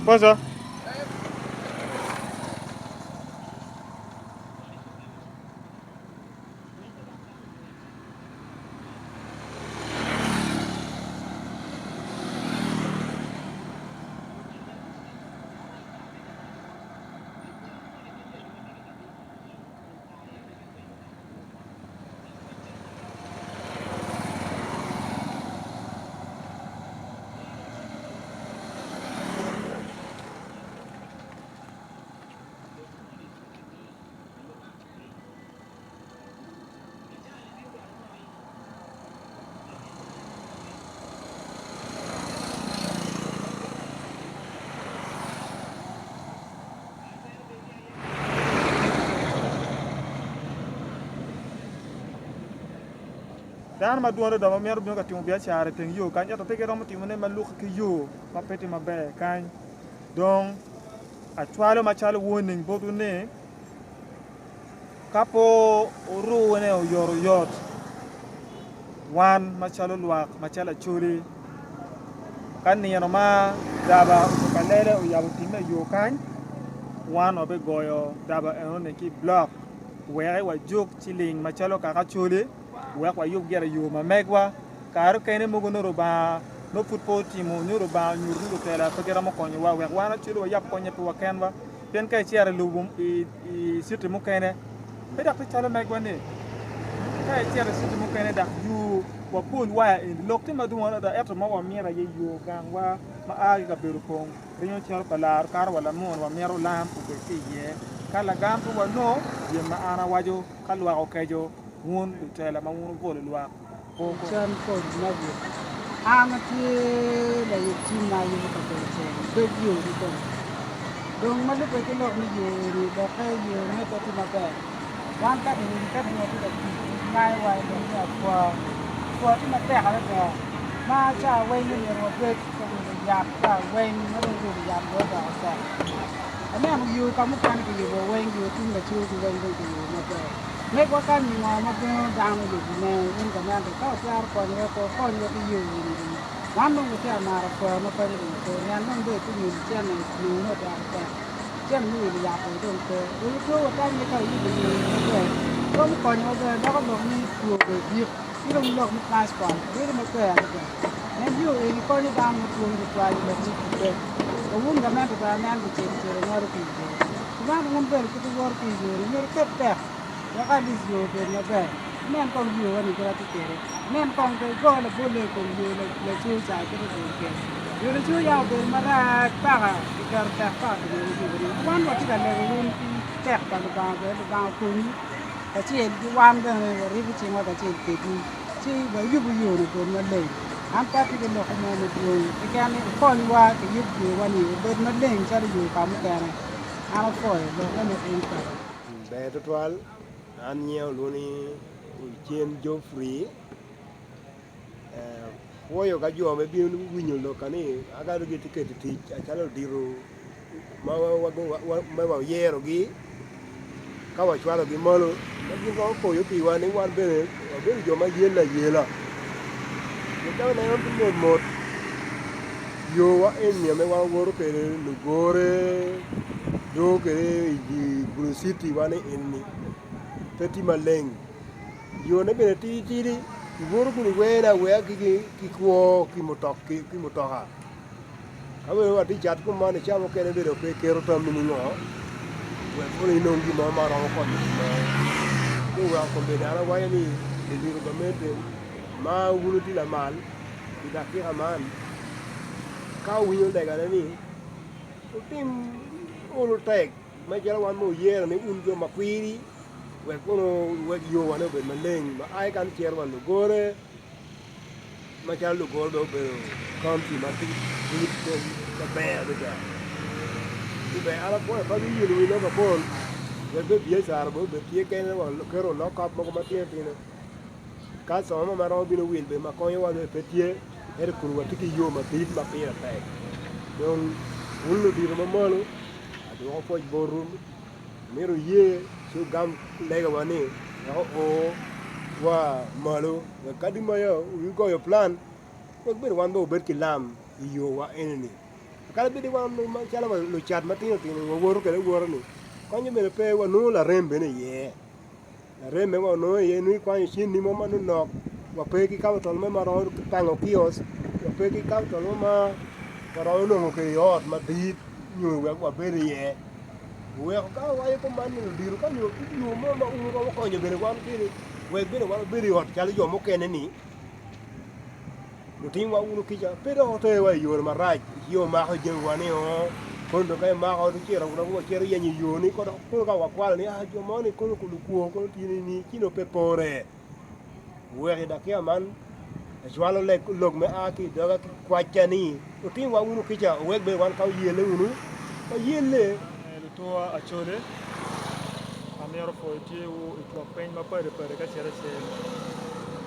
Cosa? Dan ma duono da ma mer bi ka timu biya chare ten yo kan ya to te ke rom timu ne ma lu ke yo ma peti ma be kan donc a chwalo ma chalo woning bodu ne kapo ru ne o yor yot wan ma chalo luak ma chala churi kan ni no ma daba ka lele o yabu timu yo kan wan obe goyo daba eno ne ki block were wa juk chiling ma chalo ka ka chuli wek wa yub gera yo ma megwa karo kene mogo no roba no football team no roba nyuru do tela ko gera mo konyo wa wek wana chilo wa yap konye to wa kenwa pen kay chiara lubum i situ mo kene be dak chala megwa ne kay chiara situ mo kene dak yu wa pul wa in lokti ma duwa da eto mo wa mira ye yo gangwa ma agi ka beru pong rinyo chalo palar kar wala mon wa mero lam ko be ye kala gampo wa no ye ma ana wajo kalwa o kejo won tela ma won vole lwa ko chan ko nabi amati la yiti na yi ko ko be yo ni ko donc ma le ko lo ni yo ni da ka yo ne ko ti ma ba wan ka ni ka ni ko da mai wa do ya ko ti ma ta ha da ma cha we ni ni ro be ko ni ya ta we ni ma do ya do da sa ana mu yo ka mu kan ki yo we ni yo ti ma chu ki we ni yo ma ba mấy có cái gì mà nó đang được này nhưng mà nó được có cái còn nó có nhiều cái nhiều gì lắm luôn cái mà nó phải được rồi nên nó được cái nhiều chuyện này nhiều nó đã cái chuyện nhiều thì đã phải được rồi cái chỗ cái như cái gì rồi không còn nhiều rồi nó có được như nhiều cái việc cái đồng lộc một cái sport cái mà cái nên nhiều thì có những đang một cuốn được vài là chỉ cái cũng cái mà cái chuyện nó được cái gì mà không biết cái work cái gì nó cái ya ka lisyo ke na ba men kong yo ni ka ti tere men kong ke go la bole kong yo la chu cha ke ko ke yo la chu ya be mara ta ga ti kar ta pa ke ni wan wa ti ka le ru ti tek pa ba ku ni ka chi di wan de ri bi chi ma ka chi ke di chi ba yu bu yo ni ko na le am pa ti ke lo ko mo ni do ti ka ni ko ni wa ke yu bu wa ni be na le cha ri yo ka mu ka na ana ko lo na ni en ka be to twal an nhiều luôn đi trên jo free foyo ka jo me bi winyo lo kani aga do ticket ti achalo diro ma ma wa yero gi ka wa chwalo gi molo ma gi ko ko yo pi wa ni wan be jo ma yela ni ta na yo mo yo wa en mi me wa woro ke lu gore do ke di Gulu city wa ni en ni teti maleng yo ne bene ti di woro ku we na we ki ko ki motoka awe wa ti chat ku ma ne chamo ke ne be do pe kero to mi ngo we ko ni no gi ma ro ko ni ko wa ko be dara wa ni de di ko mete ma wulu ti la mal ti da ki aman ka wi yo de ga ni o tim o lo tek ma jara wan mo yero ni un jo ma kwiri we kono we yo wane be maleng ma ai kan cher wan gore ma cha lu gore do be county ma ti the bear the guy ti be ala ko pa ni yo no ka pon we be bie sar bo be tie ken wa ke ro lo ka mo ma tie ti ne ka so ma ro bi no wil be ma ko yo wa be tie er ku wa ti yo ma ti ma pe ra pe don wulu di ma malo ado ko borum mero ye so gam lega wani o wa malo we kadima yo we go your plan we be wan do ber ki lam yo wa enemy kala bidi wan ma chala wa lo chat matino tino wa woro kele woro ni konyo bene pe wa no la rembe ne ye la rembe wa no ye ni kwanyo chin ni mo manu nok wa pe ki ka tol me maro tango kios wa pe ki ka tol ma maro no ke yot ma dit nyu wa bere ye we ka wa ye ko man ni diru ka nyu mo ma u ko konyo bene wan ki we bene wa bere yot chala yo mo kene ni mutin wa unu kija pero hote wa yor maraj yo ma ho jeng wani o kondo kay ma ho chero ko chero yenyi yo ni ko ka wa kwal ni a jo mo ni ko ko tini ni kino pepore we da kia man jwalo le log me a ki daga kwa chani mutin wa unu kija we be wan ka yele unu ko yele le to Acholi amero fo tie o to pen ma pare ka chera che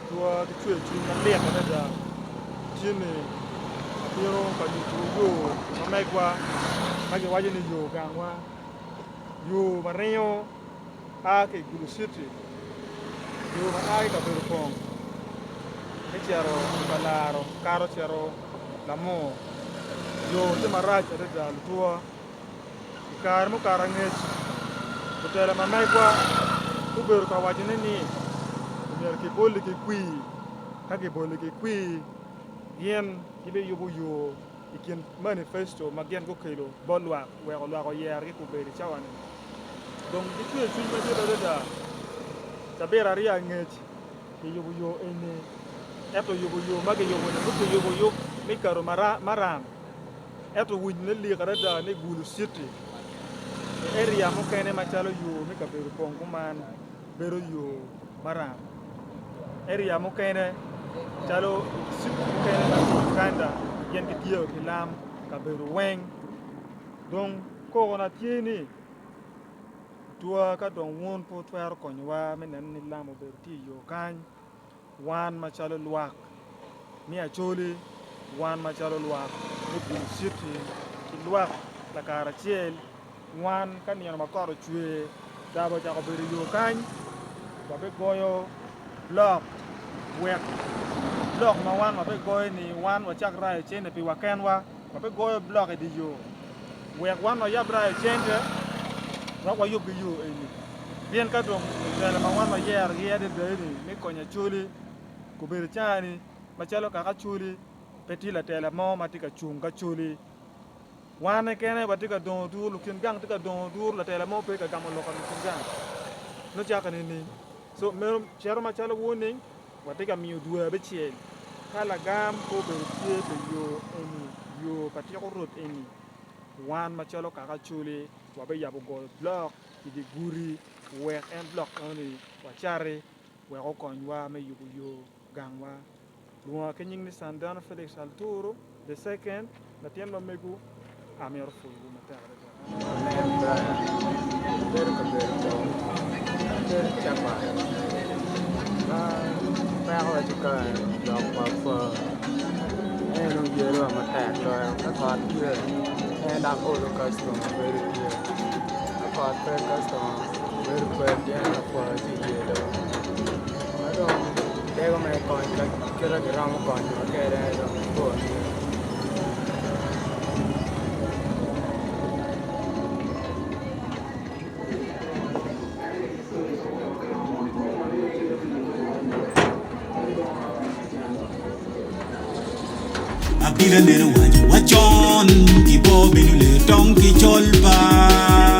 to ki chue chu na le ka da Jimmy, Apiro, Bagisu, Mamegua, Magiwajin, you, Gangwa, you, Marino, Ake, Gulu City, you, Aika, Burpong, Echero, Balaro, Carocero, Lamo, you, Timaraja, the Altua, Carmo Carangage, Hotel Mamegua, Uberka Wajini, Merki Boliki Qui, Haki Boliki Qui. Yen kibe yubu yo ikin manifesto magian go kilo bolwa we ko la ko yer ko be chawane donc ditu e tuñ ma da tabera ria nget ki yubu yo ene eto yubu yo magi yubu ne ko yubu yo mi karo maram eto wuñ ne li gara da ne Gulu city area mo kene ma chalo yo mi ka be ko man bero yo maram area mo kene chalo siku kene na Uganda yen ke dio kilam ka beru weng donc ko na tieni tua ka don won po twer ko nywa menen ni lamo berti yo kan wan ma chalo luak mi Acholi wan ma chalo luak ni Gulu city ki luak la kara chiel wan kan yen ma koro chwe dabo ja ko beru yo kan ba be goyo block wek block ma wan ma be goy ni wan wa chak rai chen pi wa ken wa ma be goy block e di yo wek wan no yab rai chen de wa yo bi yo e ni bien ka dong de ma wan ma yer de ni mi ko nya Choli ko be chani ma chalo ka Choli peti la tele mo ma ti ka chung ka Choli wan e kene ba ti ka don dur lu kin gang ti ka don dur la tele mo pe ka gam lo ka kin gang no cha ka ni so me chero ma chalo woning watega mi duwe be chie kala gam ko be tie be yo eni yo patiko rot eni wan ma chalo ka Choli wa be yabo go block di guri we en block oni wa chare we ko konwa me yubu yo gangwa luwa kenying ni sandan Felix Alturo the second la tiendo megu amer fu bu matare Bao nhiêu cái dọc vào em nó dễ rồi mà tẹt rồi nó còn kia em đang ô tô customer về kia nó còn thuê customer về quên đi nó qua chỉ dễ rồi nó đâu đây có mấy con cái là cái rau mà còn cái đây rồi buồn Apira nero wajo wachon ki bo binu le tong ki chol ba